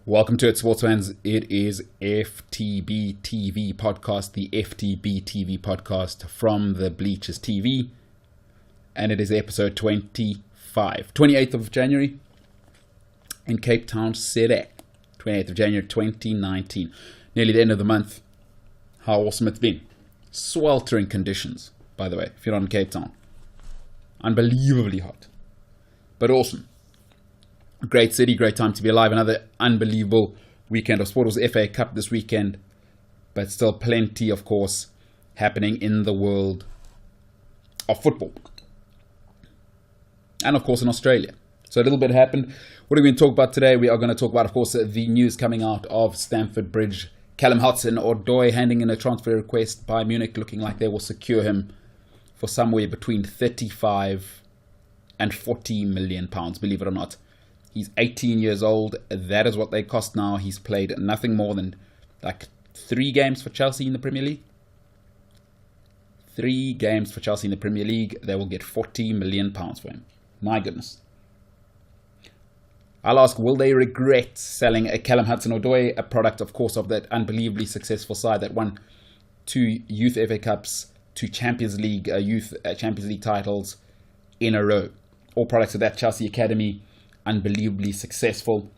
Welcome to it, sports fans. It is FTB TV podcast, the FTB TV podcast from the Bleachers TV, and it is episode 25, 28th of January in Cape Town City, 28th of January 2019. Nearly the end of the month. How awesome it's been. Sweltering conditions, by the way, if you're not in Cape Town. Unbelievably hot, but awesome. Great city, great time to be alive. Another unbelievable weekend of sport. It was the FA Cup this weekend, but still plenty, of course, happening in the world of football. And, of course, in Australia. So a little bit happened. What are we going to talk about today? We are going to talk about, of course, the news coming out of Stamford Bridge. Callum Hudson-Odoi handing in a transfer request by Munich, looking like they will secure him for somewhere between 35 and 40 million pounds, believe it or not. He's 18 years old. That is what they cost now. He's played nothing more than like 3 games for Chelsea in the Premier League. 3 games for Chelsea in the Premier League. They will get 40 million pounds for him. My goodness. I'll ask, will they regret selling a Callum Hudson-Odoi, a product, of course, of that unbelievably successful side that won 2 Youth FA Cups, 2 Champions League, Youth Champions League titles in a row. All products of that Chelsea Academy. Unbelievably successful.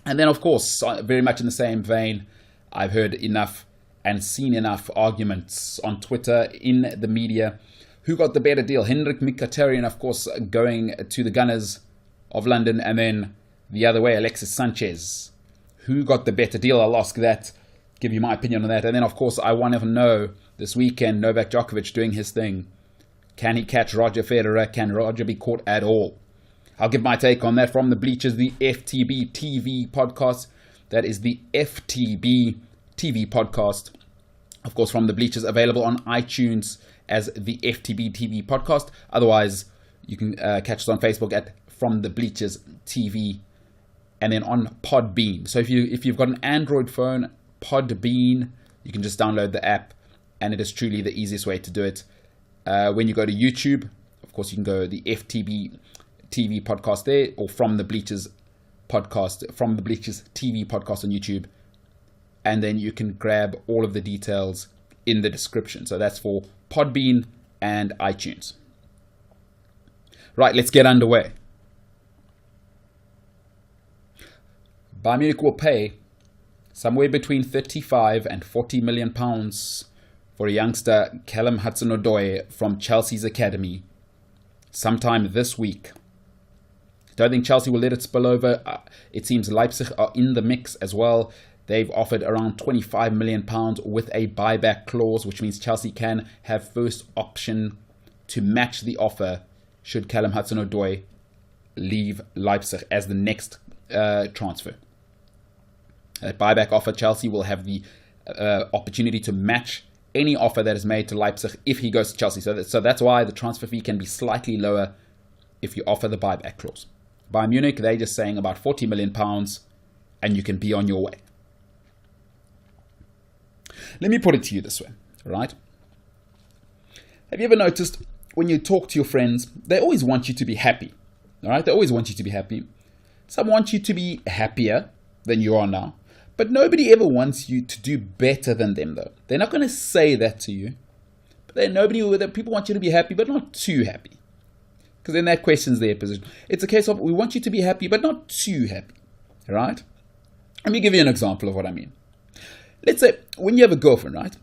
And then, of course, very much in the same vein, I've heard enough and seen enough arguments on Twitter, in the media. Who got the better deal? Henrikh, Mkhitaryan, of course, going to the Gunners of London, and then the other way, Alexis, Sanchez. Who got the better deal? I'll ask that, give you my opinion on that. And then, of course, I want to know this weekend, Novak Djokovic doing his thing. Can he catch Roger Federer? Can Roger be caught at all? I'll give my take on that from the Bleachers, the FTB TV podcast. That is the FTB TV podcast. Of course, from the Bleachers, available on iTunes as the FTB TV podcast. Otherwise, you can catch us on Facebook at From the Bleachers TV, and then on Podbean. So if you've got an Android phone, Podbean, you can just download the app, and it is truly the easiest way to do it. When you go to YouTube, of course, you can go the FTB TV podcast there, or From the Bleachers podcast, From the Bleachers TV podcast on YouTube, and then you can grab all of the details in the description. So that's for Podbean and iTunes. Right, let's get underway. Bayern Munich will pay somewhere between 35 and 40 million pounds for a youngster, Callum Hudson-Odoi, from Chelsea's academy sometime this week. Don't think Chelsea will let it spill over. It seems Leipzig are in the mix as well. They've offered around 25 million pounds with a buyback clause, which means Chelsea can have first option to match the offer should Callum Hudson-Odoi leave Leipzig as the next transfer. That buyback offer, Chelsea will have the opportunity to match any offer that is made to Leipzig if he goes to Chelsea. So that's why the transfer fee can be slightly lower if you offer the buyback clause. Bayern Munich, they're just saying about 40 million pounds, and you can be on your way. Let me put it to you this way, right? Have you ever noticed when you talk to your friends, they always want you to be happy, all right? They always want you to be happy. Some want you to be happier than you are now, but nobody ever wants you to do better than them, though. They're not going to say that to you, but people want you to be happy, but not too happy. Because then that questions their position. It's a case of, we want you to be happy, but not too happy. Right? Let me give you an example of what I mean. Let's say, when you have a girlfriend, right?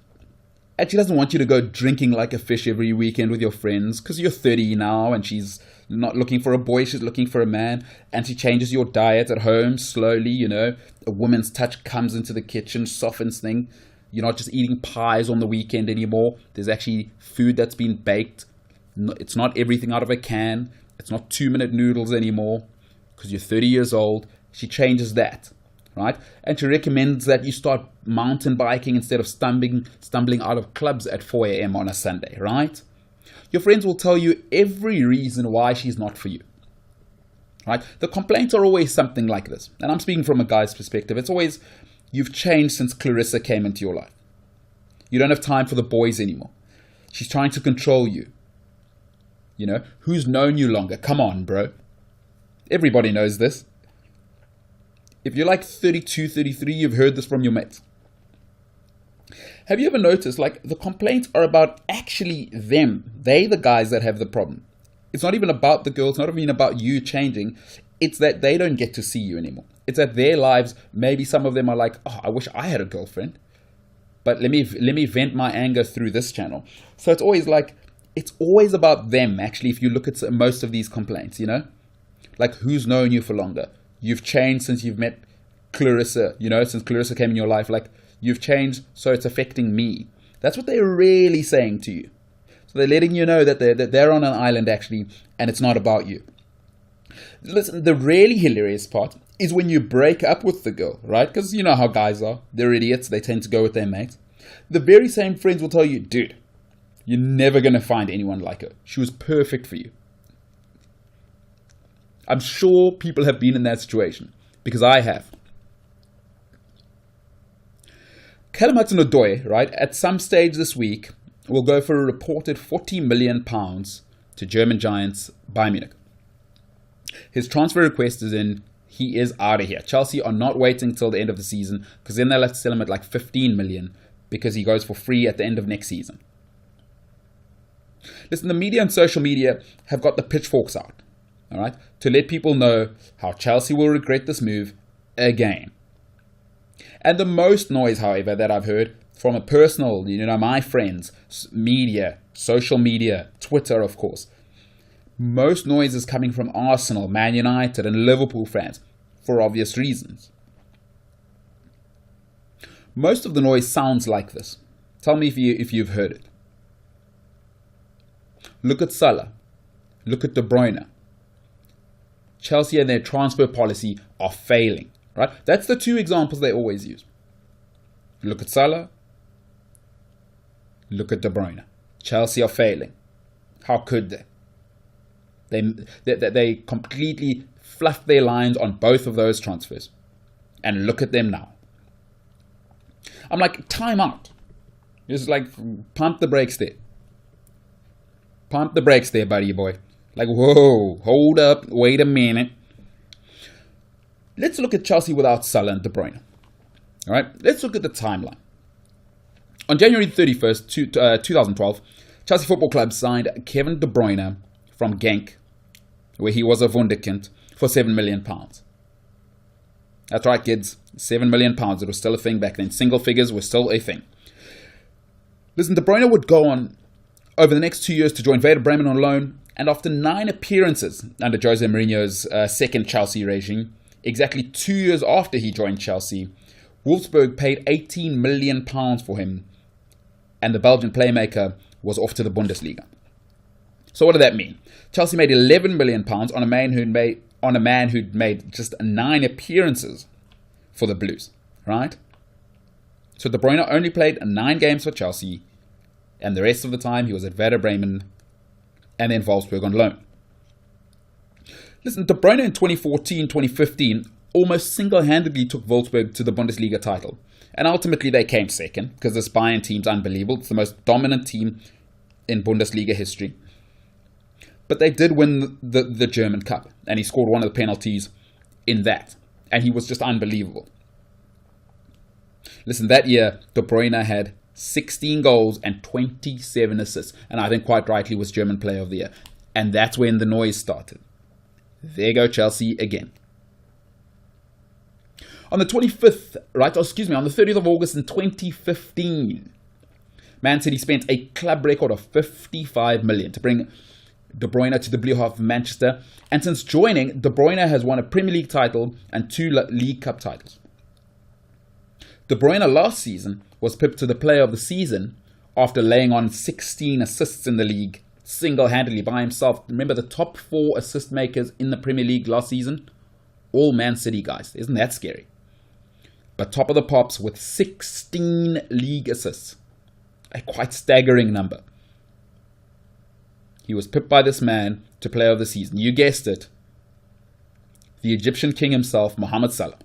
And she doesn't want you to go drinking like a fish every weekend with your friends, because you're 30 now, and she's not looking for a boy, she's looking for a man. And she changes your diet at home slowly, you know. A woman's touch comes into the kitchen, softens things. You're not just eating pies on the weekend anymore. There's actually food that's been baked. It's not everything out of a can. It's not 2-minute noodles anymore because you're 30 years old. She changes that, right? And she recommends that you start mountain biking instead of stumbling out of clubs at 4 a.m. on a Sunday, right? Your friends will tell you every reason why she's not for you, right? The complaints are always something like this. And I'm speaking from a guy's perspective. It's always, you've changed since Clarissa came into your life. You don't have time for the boys anymore. She's trying to control you. You know, who's known you longer? Come on, bro. Everybody knows this. If you're like 32, 33, you've heard this from your mates. Have you ever noticed, like, the complaints are about actually them? They the guys that have the problem. It's not even about the girls, not even about you changing. It's that they don't get to see you anymore. It's that their lives, maybe some of them are like, oh, I wish I had a girlfriend. But let me vent my anger through this channel. So it's always like, it's always about them, actually, if you look at most of these complaints, you know? Like, who's known you for longer? You've changed since you've met Clarissa, you know, since Clarissa came in your life. Like, you've changed, so it's affecting me. That's what they're really saying to you. So they're letting you know that they're on an island, actually, and it's not about you. Listen, the really hilarious part is when you break up with the girl, right? Because you know how guys are. They're idiots. They tend to go with their mates. The very same friends will tell you, dude, you're never going to find anyone like her. She was perfect for you. I'm sure people have been in that situation, because I have. Callum Hudson-Odoi, right, at some stage this week, will go for a reported £40 million to German giants Bayern Munich. His transfer request is in. He is out of here. Chelsea are not waiting till the end of the season, because then they'll have to sell him at like 15 million, because he goes for free at the end of next season. Listen, the media and social media have got the pitchforks out, all right, to let people know how Chelsea will regret this move again. And the most noise, however, that I've heard from a personal, you know, my friends, media, social media, Twitter, of course, most noise is coming from Arsenal, Man United, and Liverpool fans, for obvious reasons. Most of the noise sounds like this. Tell me if you've heard it. Look at Salah. Look at De Bruyne. Chelsea and their transfer policy are failing, right? That's the two examples they always use. Look at Salah. Look at De Bruyne. Chelsea are failing. How could they? They completely fluffed their lines on both of those transfers. And look at them now. I'm like, time out. Just like, pump the brakes there. Pump the brakes there, buddy boy. Like, whoa, hold up, wait a minute. Let's look at Chelsea without Salah and De Bruyne. All right, let's look at the timeline. On January 31st, 2012, Chelsea Football Club signed Kevin De Bruyne from Genk, where he was a wunderkind, for £7 million. That's right, kids, £7 million. It was still a thing back then. Single figures were still a thing. Listen, De Bruyne would go on over the next 2 years to join Werder Bremen on loan, and after 9 appearances under Jose Mourinho's second Chelsea regime, exactly 2 years after he joined Chelsea, Wolfsburg paid £18 million for him, and the Belgian playmaker was off to the Bundesliga. So what did that mean? Chelsea made £11 million on a man who'd made just 9 appearances for the Blues, right? So De Bruyne only played 9 games for Chelsea, and the rest of the time he was at Werder Bremen and then Wolfsburg on loan. Listen, De Bruyne in 2014-2015 almost single-handedly took Wolfsburg to the Bundesliga title. And ultimately they came second, because this Bayern team's unbelievable. It's the most dominant team in Bundesliga history. But they did win the German Cup, and he scored one of the penalties in that. And he was just unbelievable. Listen, that year, De Bruyne had 16 goals and 27 assists. And I think quite rightly was German Player of the Year. And that's when the noise started. There go Chelsea again. On the 25th, on the 30th of August in 2015, Man City spent a club record of 55 million to bring De Bruyne to the Blue Half of Manchester. And since joining, De Bruyne has won a Premier League title and 2 League Cup titles. De Bruyne last season was pipped to the Player of the Season after laying on 16 assists in the league single-handedly by himself. Remember, the top 4 assist makers in the Premier League last season? All Man City guys. Isn't that scary? But top of the pops with 16 league assists. A quite staggering number. He was pipped by this man to Player of the Season. You guessed it. The Egyptian king himself, Mohamed Salah.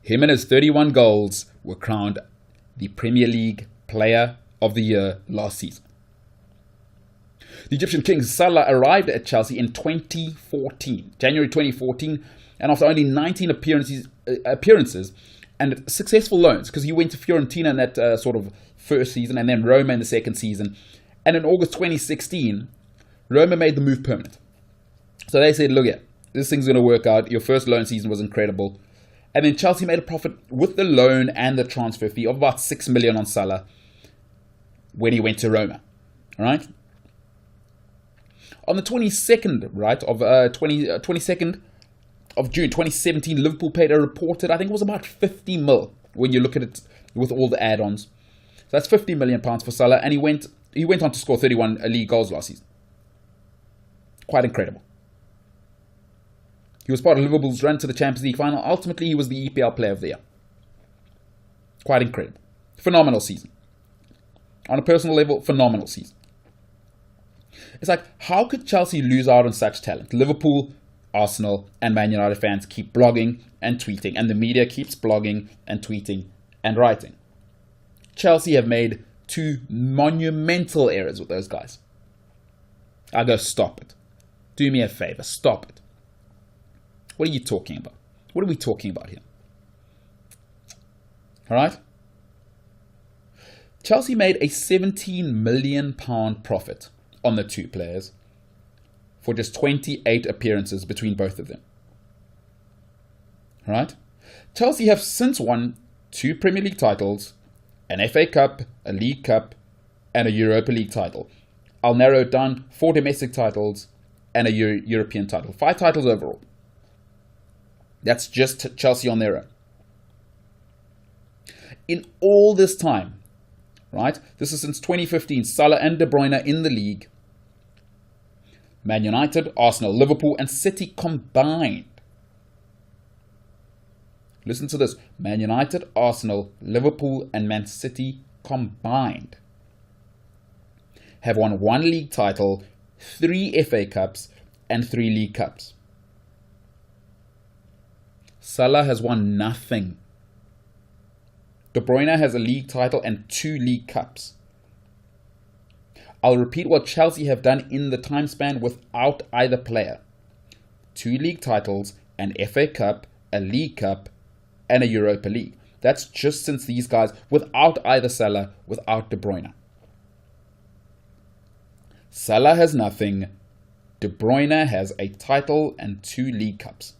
Him and his 31 goals were crowned the Premier League Player of the Year last season. The Egyptian king Salah arrived at Chelsea in 2014, January 2014, And after only 19 appearances and successful loans, because he went to Fiorentina in that sort of first season and then Roma in the second season. And in August 2016, Roma made the move permanent. So they said, look, this thing's going to work out. Your first loan season was incredible. And then Chelsea made a profit with the loan and the transfer fee of about 6 million on Salah when he went to Roma. All right? On the 22nd, right, of 22nd of June 2017, Liverpool paid a reported, I think it was about 50 mil when you look at it with all the add-ons. So that's 50 million pounds for Salah, and he went on to score 31 league goals last season. Quite incredible. He was part of Liverpool's run to the Champions League final. Ultimately, he was the EPL Player of the Year. Quite incredible. Phenomenal season. On a personal level, phenomenal season. It's like, how could Chelsea lose out on such talent? Liverpool, Arsenal, and Man United fans keep blogging and tweeting, and the media keeps blogging and tweeting and writing. Chelsea have made 2 monumental errors with those guys. I go, stop it. Do me a favor, stop it. What are you talking about? What are we talking about here? All right? Chelsea made a £17 million profit on the 2 players for just 28 appearances between both of them. All right? Chelsea have since won 2 Premier League titles, an FA Cup, a League Cup, and a Europa League title. I'll narrow it down: 4 domestic titles and a European title. 5 titles overall. That's just Chelsea on their own. In all this time, right? This is since 2015, Salah and De Bruyne in the league. Man United, Arsenal, Liverpool, and City combined. Listen to this. Man United, Arsenal, Liverpool, and Man City combined have won 1 league title, 3 FA Cups, and 3 League Cups. Salah has won nothing. De Bruyne has a league title and 2 League Cups. I'll repeat what Chelsea have done in the time span without either player. 2 league titles, an FA Cup, a League Cup, and a Europa League. That's just since these guys, without either Salah, without De Bruyne. Salah has nothing. De Bruyne has a title and 2 League Cups.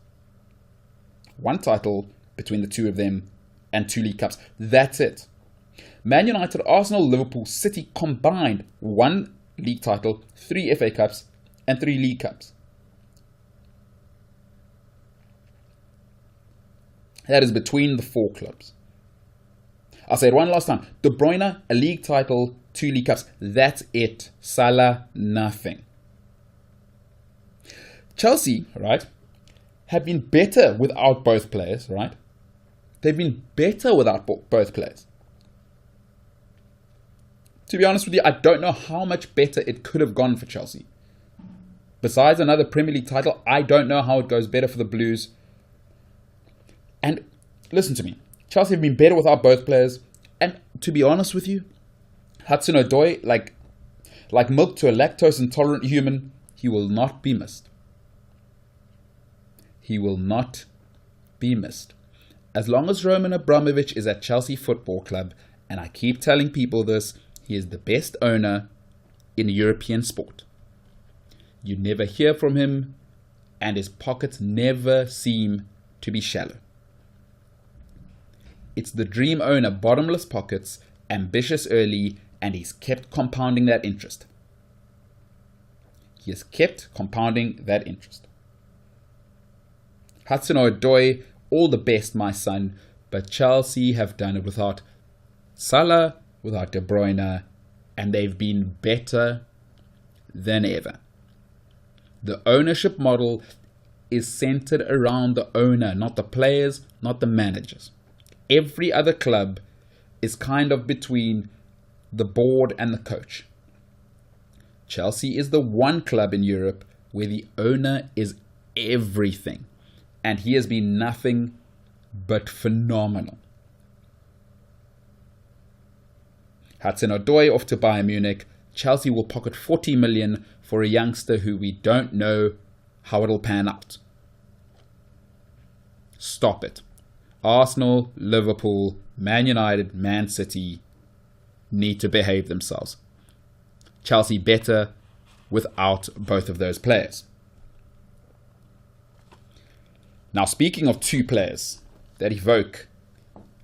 1 title between the 2 of them and 2 League Cups. That's it. Man United, Arsenal, Liverpool, City combined 1 league title, 3 FA Cups, and 3 League Cups. That is between the 4 clubs. I'll say it one last time. De Bruyne, a league title, 2 League Cups. That's it. Salah, nothing. Chelsea, right, have been better without both players, right? They've been better without both players. To be honest with you, I don't know how much better it could have gone for Chelsea. Besides another Premier League title, I don't know how it goes better for the Blues. And listen to me, Chelsea have been better without both players. And to be honest with you, Hudson-Odoi, like milk to a lactose intolerant human, he will not be missed. He will not be missed. As long as Roman Abramovich is at Chelsea Football Club, and I keep telling people this, he is the best owner in European sport. You never hear from him, and his pockets never seem to be shallow. It's the dream owner, bottomless pockets, ambitious early, and he's kept compounding that interest. He has kept compounding that interest. Hudson-Odoi, all the best, my son, but Chelsea have done it without Salah, without De Bruyne, and they've been better than ever. The ownership model is centered around the owner, not the players, not the managers. Every other club is kind of between the board and the coach. Chelsea is the one club in Europe where the owner is everything. And he has been nothing but phenomenal. Hudson-Odoi off to Bayern Munich. Chelsea will pocket 40 million for a youngster who we don't know how it'll pan out. Stop it. Arsenal, Liverpool, Man United, Man City need to behave themselves. Chelsea better without both of those players. Now, speaking of two players that evoke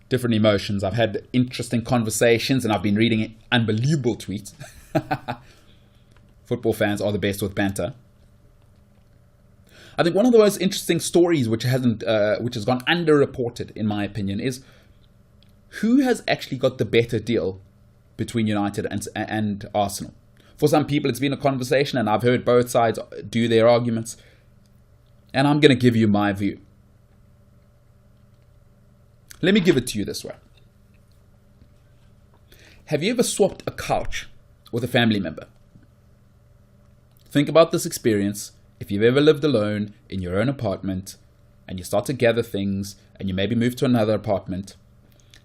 different emotions, I've had interesting conversations and I've been reading unbelievable tweets. Football fans are the best with banter. I think one of the most interesting stories which has gone underreported, in my opinion, is who has actually got the better deal between United and Arsenal. For some people, it's been a conversation, and I've heard both sides do their arguments, and I'm going to give you my view. Let me give it to you this way. Have you ever swapped a couch with a family member? Think about this experience. If you've ever lived alone in your own apartment and you start to gather things and you maybe move to another apartment,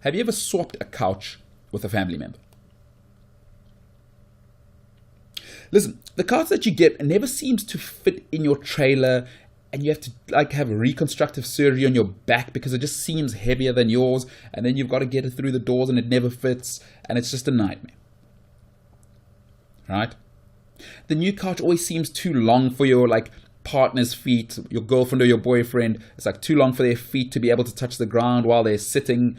have you ever swapped a couch with a family member? Listen, the couch that you get never seems to fit in your trailer, and you have to have reconstructive surgery on your back because it just seems heavier than yours, and then you've got to get it through the doors and it never fits, and it's just a nightmare. Right? The new couch always seems too long for your partner's feet, your girlfriend or your boyfriend. It's too long for their feet to be able to touch the ground while they're sitting.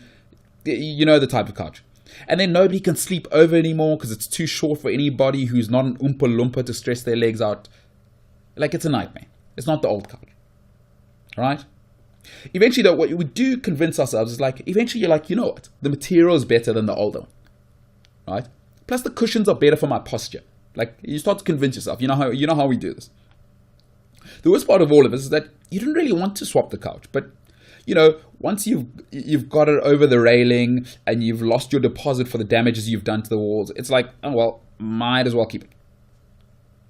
You know the type of couch. And then nobody can sleep over anymore because it's too short for anybody who's not an Oompa Loompa to stretch their legs out. It's a nightmare. It's not the old couch. Right? Eventually, though, what we do convince ourselves is eventually you're you know what? The material is better than the older one. Right? Plus the cushions are better for my posture. You start to convince yourself. You know how we do this. The worst part of all of this is that you didn't really want to swap the couch, but once you've got it over the railing and you've lost your deposit for the damages you've done to the walls, it's oh well, might as well keep it.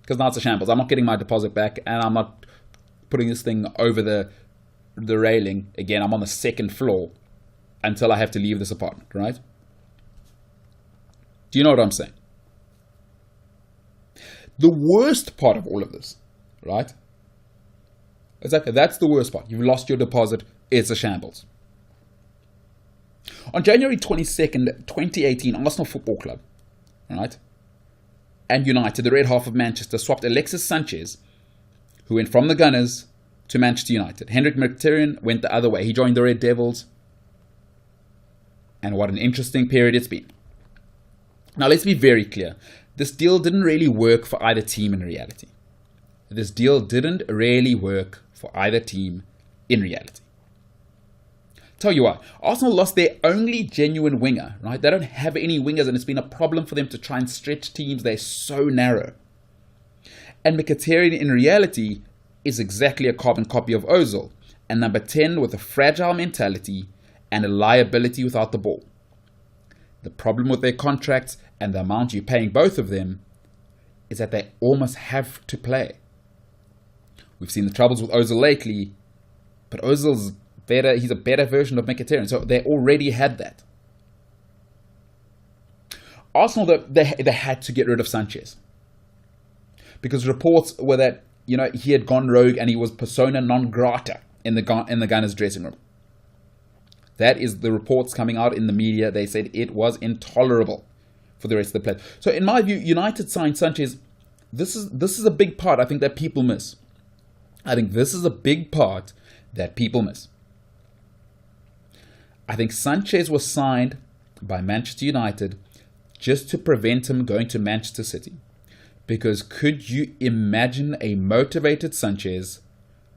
Because now it's a shambles. I'm not getting my deposit back, and I'm not putting this thing over the railing again. I'm on the second floor until I have to leave this apartment, right? Do you know what I'm saying? The worst part of all of this, right? Exactly, that's the worst part. You've lost your deposit. It's a shambles. On January 22nd, 2018, Arsenal Football Club, right, and United, the red half of Manchester, swapped Alexis Sanchez, who went from the Gunners to Manchester United. Henrikh Mkhitaryan went the other way. He joined the Red Devils. And what an interesting period it's been. Now, let's be very clear. This deal didn't really work for either team in reality. This deal didn't really work for either team in reality. Tell you what, Arsenal lost their only genuine winger, right? They don't have any wingers, and it's been a problem for them to try and stretch teams. They're so narrow. And Mkhitaryan, in reality, is exactly a carbon copy of Ozil, and number 10 with a fragile mentality and a liability without the ball. The problem with their contracts and the amount you're paying both of them is that they almost have to play. We've seen the troubles with Ozil lately, but Ozil's better. He's a better version of Mkhitaryan, so they already had that. Arsenal, they had to get rid of Sanchez because reports were that he had gone rogue and he was persona non grata in the Gunners' dressing room. That is the reports coming out in the media. They said it was intolerable for the rest of the players. So in my view, United signed Sanchez. This is a big part, I think, that people miss. I think this is a big part that people miss. I think Sanchez was signed by Manchester United just to prevent him going to Manchester City. Because could you imagine a motivated Sanchez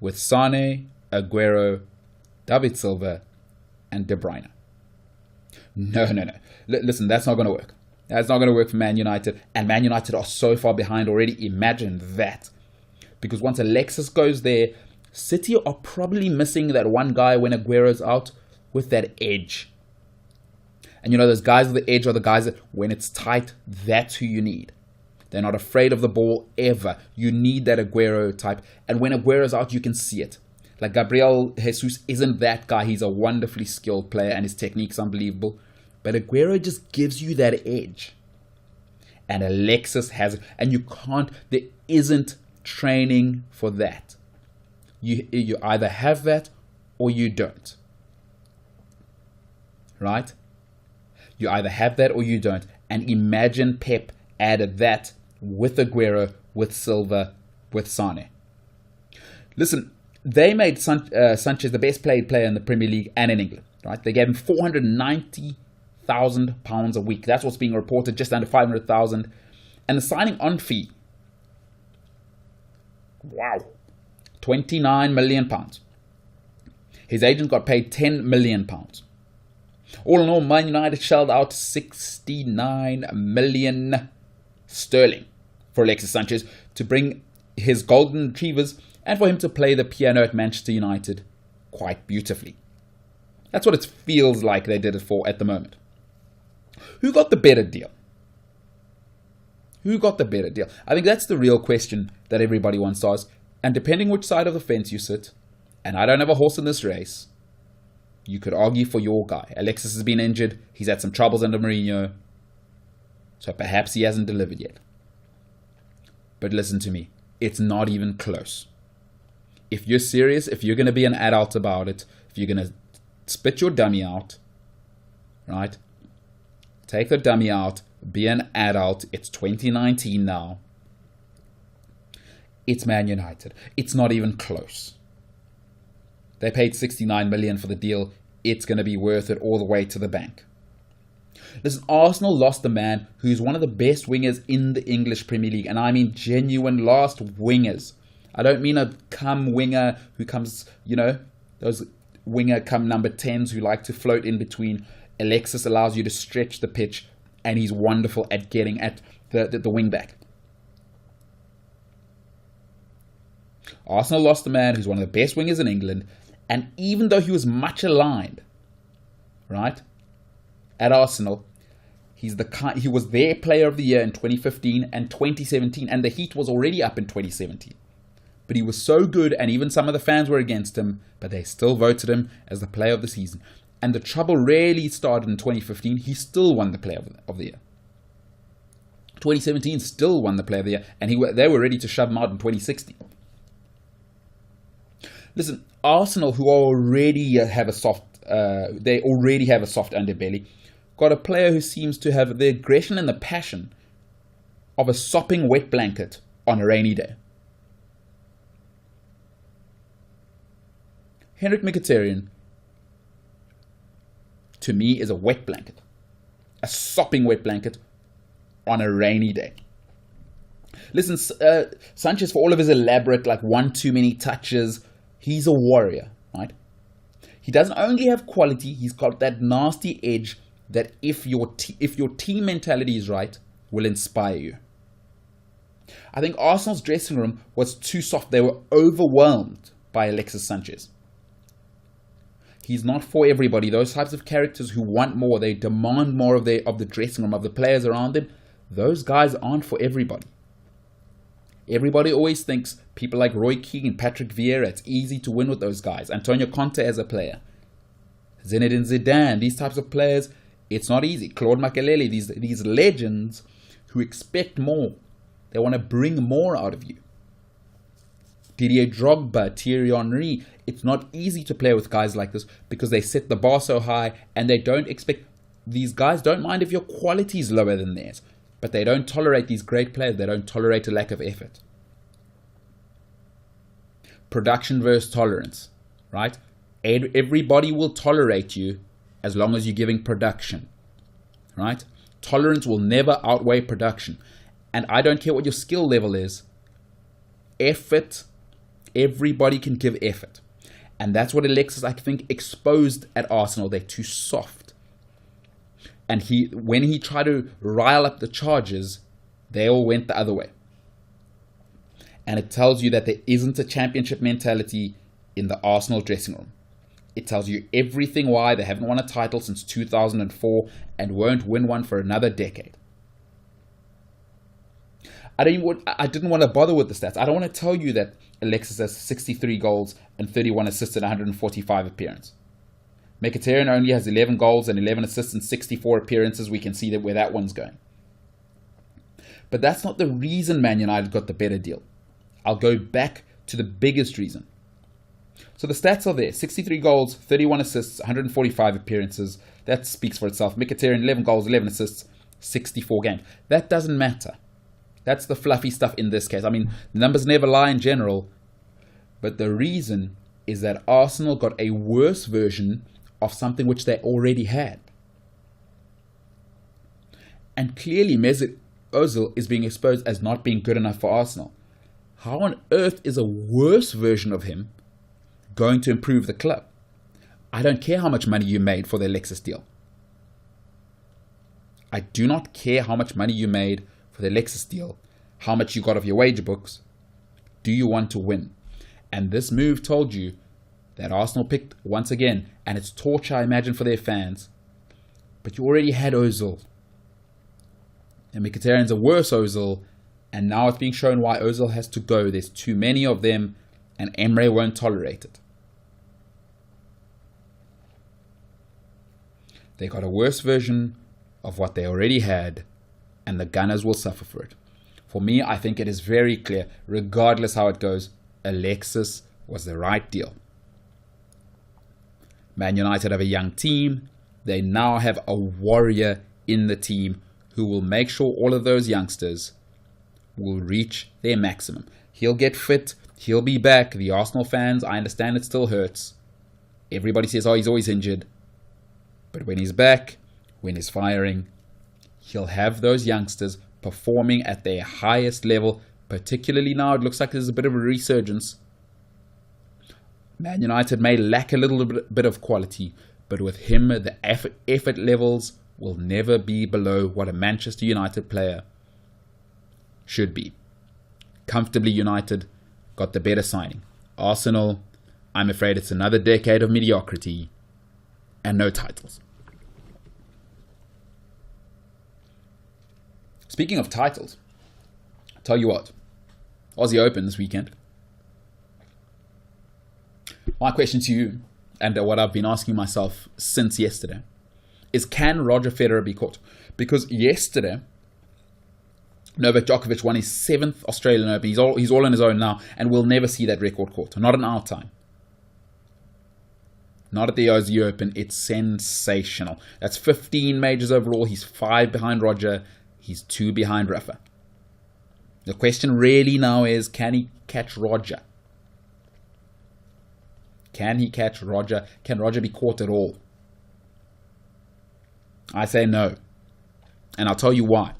with Sane, Aguero, David Silva, and De Bruyne? No. Listen, that's not going to work. That's not going to work for Man United. And Man United are so far behind already. Imagine that. Because once Alexis goes there, City are probably missing that one guy when Aguero's out with that edge. And those guys with the edge are the guys that when it's tight, that's who you need. They're not afraid of the ball ever. You need that Aguero type. And when Aguero's out, you can see it. Gabriel Jesus isn't that guy. He's a wonderfully skilled player and his technique's unbelievable. But Aguero just gives you that edge. And Alexis has it. And there isn't training for that. You either have that or you don't. Right? You either have that or you don't. And imagine Pep added that with Aguero, with Silva, with Sane. Listen, they made Sanchez the best paid player in the Premier League and in England. Right? They gave him £490,000 a week. That's what's being reported, just under 500,000. And the signing on fee, wow, £29 million. His agent got paid £10 million. All in all, Man United shelled out 69 million sterling for Alexis Sanchez to bring his golden retrievers and for him to play the piano at Manchester United quite beautifully. That's what it feels like they did it for at the moment. Who got the better deal? Who got the better deal? I think that's the real question that everybody wants to ask. And depending which side of the fence you sit, and I don't have a horse in this race, you could argue for your guy. Alexis has been injured. He's had some troubles under Mourinho. So perhaps he hasn't delivered yet. But listen to me. It's not even close. If you're serious, if you're going to be an adult about it, if you're going to spit your dummy out, right? Take the dummy out. Be an adult. It's 2019 now. It's Man United. It's not even close. They paid 69 million for the deal. It's going to be worth it all the way to the bank. Listen, Arsenal lost a man who's one of the best wingers in the English Premier League. And I mean genuine last wingers. I don't mean a come winger who comes, those winger come number 10s who like to float in between. Alexis allows you to stretch the pitch, and he's wonderful at getting at the wing back. Arsenal lost a man who's one of the best wingers in England. And even though he was much aligned, right, at Arsenal, he was their player of the year in 2015 and 2017, and the heat was already up in 2017. But he was so good, and even some of the fans were against him, but they still voted him as the player of the season. And the trouble really started in 2015. He still won the player of the year. 2017 still won the player of the year, and they were ready to shove him out in 2016. Listen, Arsenal, who already have a soft underbelly, got a player who seems to have the aggression and the passion of a sopping wet blanket on a rainy day. Henrikh Mkhitaryan, to me, is a wet blanket. A sopping wet blanket on a rainy day. Listen, Sanchez, for all of his elaborate, one too many touches, he's a warrior, right? He doesn't only have quality, he's got that nasty edge that if your team mentality is right, will inspire you. I think Arsenal's dressing room was too soft. They were overwhelmed by Alexis Sanchez. He's not for everybody. Those types of characters who want more, they demand more of the dressing room, of the players around them. Those guys aren't for everybody. Everybody always thinks people like Roy Keane, Patrick Vieira, it's easy to win with those guys. Antonio Conte as a player. Zinedine Zidane, these types of players, it's not easy. Claude Makelele, these legends who expect more. They want to bring more out of you. Didier Drogba, Thierry Henry. It's not easy to play with guys like this because they set the bar so high and they don't expect... These guys don't mind if your quality is lower than theirs. But they don't tolerate these great players. They don't tolerate a lack of effort. Production versus tolerance, right? Everybody will tolerate you as long as you're giving production, right? Tolerance will never outweigh production. And I don't care what your skill level is. Effort, everybody can give effort. And that's what Alexis, I think, exposed at Arsenal. They're too soft. And when he tried to rile up the charges, they all went the other way. And it tells you that there isn't a championship mentality in the Arsenal dressing room. It tells you everything why they haven't won a title since 2004 and won't win one for another decade. I didn't want to bother with the stats. I don't want to tell you that Alexis has 63 goals and 31 assists in 145 appearances. Mkhitaryan only has 11 goals and 11 assists in 64 appearances. We can see where that one's going. But that's not the reason Man United got the better deal. I'll go back to the biggest reason. So the stats are there. 63 goals, 31 assists, 145 appearances. That speaks for itself. Mkhitaryan, 11 goals, 11 assists, 64 games. That doesn't matter. That's the fluffy stuff in this case. I mean, the numbers never lie in general. But the reason is that Arsenal got a worse version of something which they already had. And clearly Mesut Ozil is being exposed as not being good enough for Arsenal. How on earth is a worse version of him going to improve the club? I don't care how much money you made for the Alexis deal. I do not care how much money you made for the Alexis deal, how much you got off your wage books. Do you want to win? And this move told you that Arsenal picked once again, and it's torture, I imagine, for their fans. But you already had Ozil. And Mkhitaryan's a worse Ozil, and now it's being shown why Ozil has to go. There's too many of them, and Emre won't tolerate it. They got a worse version of what they already had, and the Gunners will suffer for it. For me, I think it is very clear, regardless how it goes, Alexis was the right deal. Man United have a young team. They now have a warrior in the team who will make sure all of those youngsters will reach their maximum. He'll get fit. He'll be back. The Arsenal fans, I understand it still hurts. Everybody says, oh, he's always injured. But when he's back, when he's firing, he'll have those youngsters performing at their highest level. Particularly now, it looks like there's a bit of a resurgence. Man United may lack a little bit of quality, but with him, the effort levels will never be below what a Manchester United player should be. Comfortably United got the better signing. Arsenal, I'm afraid it's another decade of mediocrity and no titles. Speaking of titles, I'll tell you what, Aussie Open this weekend. My question to you, and what I've been asking myself since yesterday, is can Roger Federer be caught? Because yesterday, Novak Djokovic won his 7th Australian Open. He's all on his own now, and we'll never see that record caught. Not in our time. Not at the Aussie Open. It's sensational. That's 15 majors overall. He's 5 behind Roger. He's 2 behind Rafa. The question really now is, can he catch Roger? Can he catch Roger? Can Roger be caught at all? I say no. And I'll tell you why.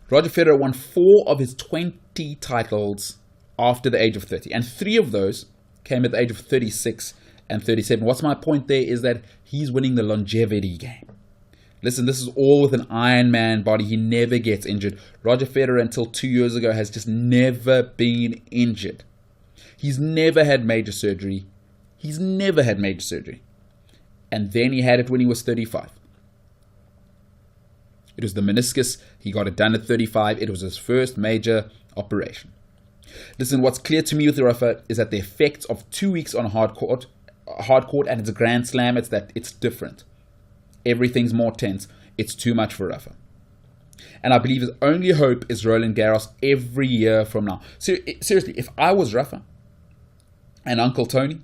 Roger Federer won 4 of his 20 titles after the age of 30. And 3 of those came at the age of 36 and 37. What's my point there is that he's winning the longevity game. Listen, this is all with an Iron Man body. He never gets injured. Roger Federer, until 2 years ago, has just never been injured. He's never had major surgery. He's never had major surgery. And then he had it when he was 35. It was the meniscus. He got it done at 35. It was his first major operation. Listen, what's clear to me with Rafa is that the effects of 2 weeks on hard court, and it's a Grand Slam, it's that it's different. Everything's more tense. It's too much for Rafa. And I believe his only hope is Roland Garros every year from now. Seriously, if I was Rafa and Uncle Tony,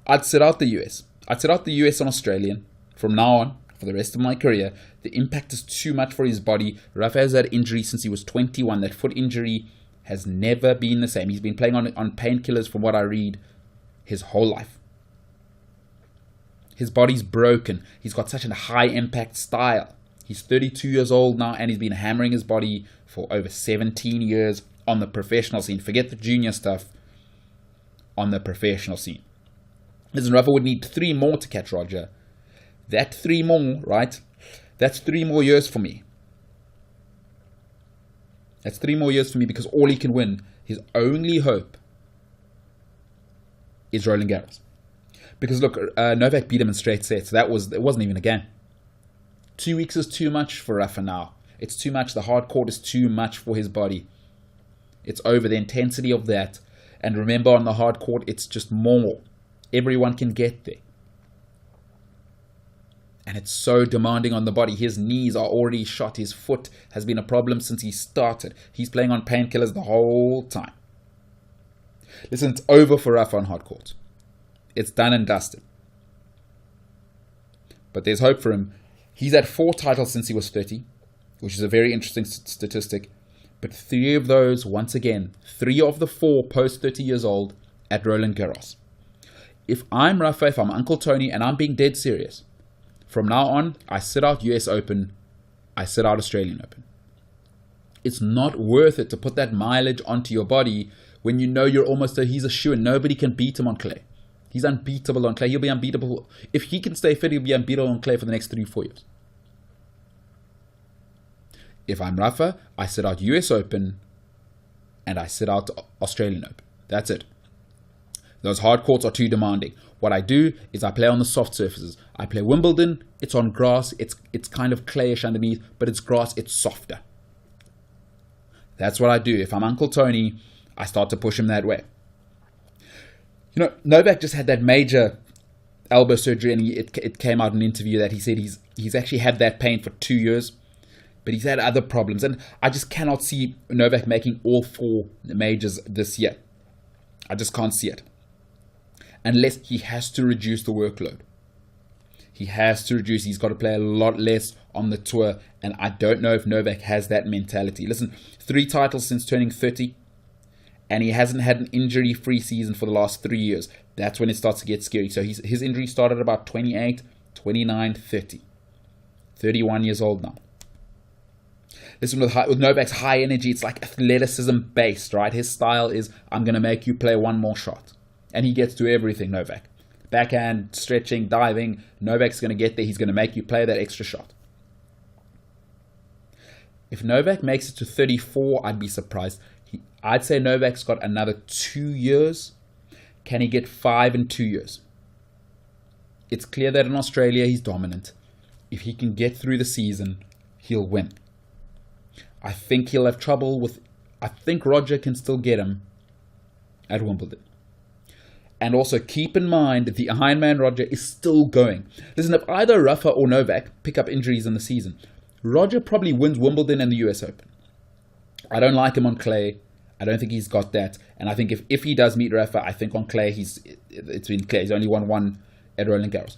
I'd sit out the US. I'd sit out the US and Australian from now on for the rest of my career. The impact is too much for his body. Rafa has had injury since he was 21. That foot injury has never been the same. He's been playing on painkillers, from what I read, his whole life. His body's broken. He's got such a high impact style. He's 32 years old now, and he's been hammering his body for over 17 years on the professional scene. Forget the junior stuff. On the professional scene. Listen, Rafa would need 3 more to catch Roger. That 3 more, right? That's 3 more years for me. That's 3 more years for me, because all he can win, his only hope, is Roland Garros. Because look, Novak beat him in straight sets. It wasn't even a game. 2 weeks is too much for Rafa now. It's too much. The hard court is too much for his body. It's over. The intensity of that. And remember, on the hard court, it's just more. Everyone can get there. And it's so demanding on the body. His knees are already shot. His foot has been a problem since he started. He's playing on painkillers the whole time. Listen, it's over for Rafa on hard court. It's done and dusted. But there's hope for him. He's had 4 titles since he was 30, which is a very interesting statistic. But 3 of those, once again, 3 of the 4 post 30 years old at Roland Garros. If I'm Rafa, if I'm Uncle Tony, and I'm being dead serious, from now on, I sit out US Open, I sit out Australian Open. It's not worth it to put that mileage onto your body when you know he's a shoo and nobody can beat him on clay. He's unbeatable on clay. He'll be unbeatable. If he can stay fit, he'll be unbeatable on clay for the next 3-4 years. If I'm Rafa, I sit out US Open and I sit out Australian Open. That's it. Those hard courts are too demanding. What I do is I play on the soft surfaces. I play Wimbledon. It's on grass. It's kind of clayish underneath, but it's grass. It's softer. That's what I do. If I'm Uncle Tony, I start to push him that way. You know, Novak just had that major elbow surgery, and it came out in an interview that he said he's actually had that pain for 2 years, but he's had other problems, and I just cannot see Novak making all 4 majors this year. I just can't see it. Unless he has to reduce the workload. He has to reduce. He's got to play a lot less on the tour, and I don't know if Novak has that mentality. Listen, 3 titles since turning 30. And he hasn't had an injury-free season for the last 3 years. That's when it starts to get scary. So his injury started at about 28, 29, 30. 31 years old now. Listen, with Novak's high energy, it's like athleticism-based, right? His style is, I'm going to make you play one more shot. And he gets to everything, Novak. Backhand, stretching, diving. Novak's going to get there. He's going to make you play that extra shot. If Novak makes it to 34, I'd be surprised. I'd say Novak's got another 2 years. Can he get 5 in 2 years? It's clear that in Australia he's dominant. If he can get through the season, he'll win. I think he'll have trouble I think Roger can still get him at Wimbledon. And also keep in mind that the Ironman Roger is still going. Listen, if either Rafa or Novak pick up injuries in the season, Roger probably wins Wimbledon and the US Open. I don't like him on clay. I don't think he's got that. And I think if he does meet Rafa, I think on clay, it's been clear. He's only won 1 at Roland Garros.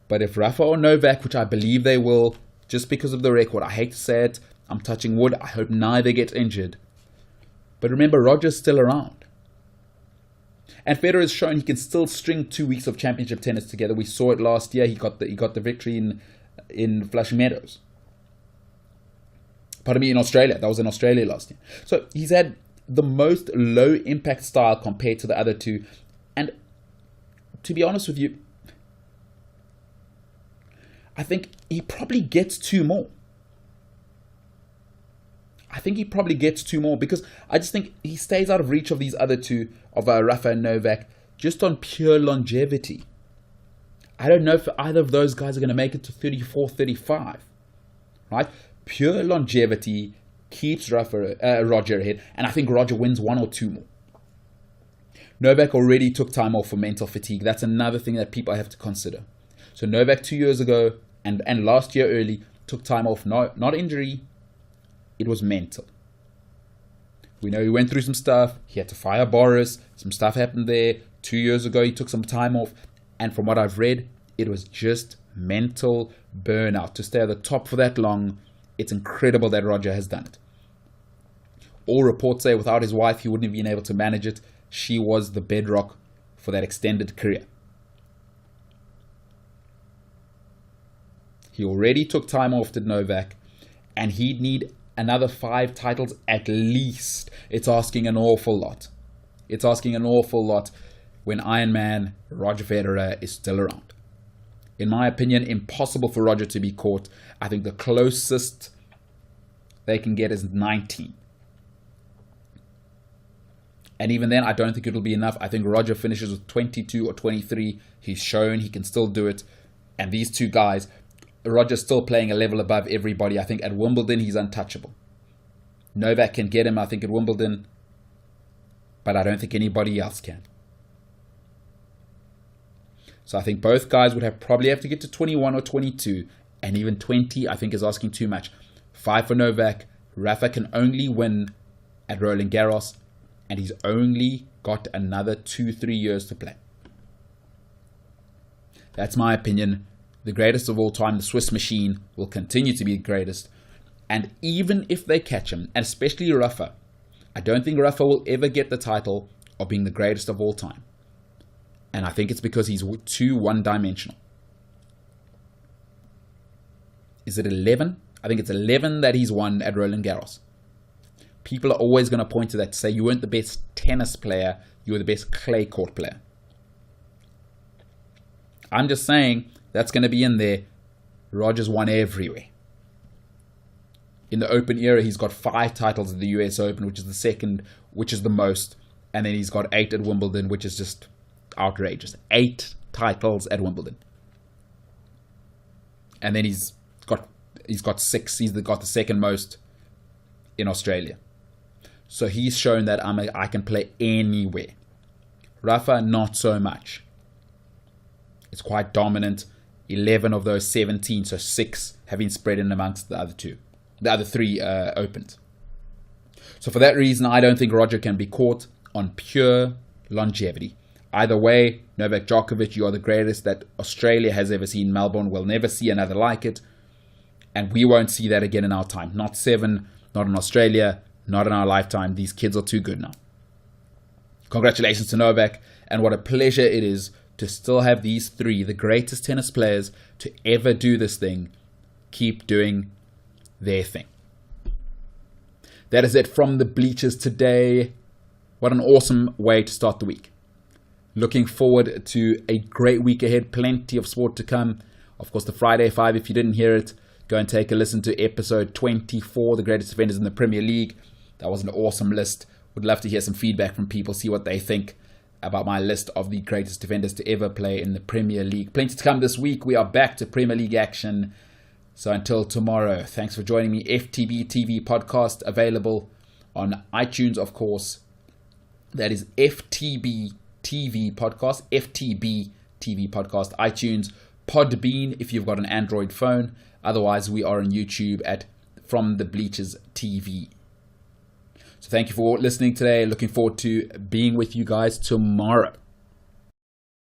But if Rafa or Novak, which I believe they will, just because of the record, I hate to say it, I'm touching wood, I hope neither gets injured. But remember, Roger's still around. And Federer has shown he can still string 2 weeks of championship tennis together. We saw it last year. He got the victory in Flushing Meadows. Pardon me, in Australia. That was in Australia last year. So he's had the most low impact style compared to the other 2. And to be honest with you, I think he probably gets 2 more. I think he probably gets 2 more because I just think he stays out of reach of these other 2, of Rafa and Novak, just on pure longevity. I don't know if either of those guys are going to make it to 34, 35, right? Pure longevity keeps Roger ahead, and I think Roger wins 1 or 2 more. Novak already took time off for mental fatigue. That's another thing that people have to consider. So Novak 2 years ago and last year early took time off, not injury, it was mental. We know he went through some stuff. He had to fire Boris. Some stuff happened there. 2 years ago, he took some time off. And from what I've read, it was just mental burnout. To stay at the top for that long, it's incredible that Roger has done it. All reports say without his wife, he wouldn't have been able to manage it. She was the bedrock for that extended career. He already took time off to Novak, and he'd need another 5 titles at least. It's asking an awful lot. It's asking an awful lot when Ironman Roger Federer is still around. In my opinion, impossible for Roger to be caught. I think the closest they can get is 19. And even then, I don't think it'll be enough. I think Roger finishes with 22 or 23. He's shown he can still do it. And these 2 guys, Roger's still playing a level above everybody. I think at Wimbledon, he's untouchable. Novak can get him, I think, at Wimbledon. But I don't think anybody else can. So I think both guys would probably have to get to 21 or 22. And even 20, I think, is asking too much. 5 for Novak. Rafa can only win at Roland Garros. and he's only got another 2-3 years to play. That's my opinion. The greatest of all time, the Swiss machine, will continue to be the greatest. And even if they catch him, and especially Rafa, I don't think Rafa will ever get the title of being the greatest of all time. And I think it's because he's too one-dimensional. Is it 11? I think it's 11 that he's won at Roland Garros. People are always going to point to that to say you weren't the best tennis player, you were the best clay court player. I'm just saying that's going to be in there. Roger's won everywhere. In the Open era, he's got 5 titles at the US Open, which is the second, which is the most. And then he's got 8 at Wimbledon, which is just outrageous. 8 titles at Wimbledon. And then he's got 6. He's got the second most in Australia. So he's shown that I can play anywhere. Rafa, not so much. It's quite dominant. 11 of those 17, so 6 have been spread in amongst the other 3 Opens. So for that reason, I don't think Roger can be caught on pure longevity. Either way, Novak Djokovic, you are the greatest that Australia has ever seen. Melbourne will never see another like it. And we won't see that again in our time. Not 7, not in Australia, not in our lifetime. These kids are too good now. Congratulations to Novak. And what a pleasure it is to still have these 3, the greatest tennis players to ever do this thing, keep doing their thing. That is it from the bleachers today. What an awesome way to start the week. Looking forward to a great week ahead. Plenty of sport to come. Of course, the Friday 5, if you didn't hear it, go and take a listen to episode 24, the greatest defenders in the Premier League. That was an awesome list. Would love to hear some feedback from people, see what they think about my list of the greatest defenders to ever play in the Premier League. Plenty to come this week. We are back to Premier League action. So until tomorrow, thanks for joining me. FTB TV podcast available on iTunes, of course. That is FTB TV podcast, FTB TV podcast, iTunes, Podbean if you've got an Android phone. Otherwise, we are on YouTube at From the Bleachers TV. So thank you for listening today. Looking forward to being with you guys tomorrow.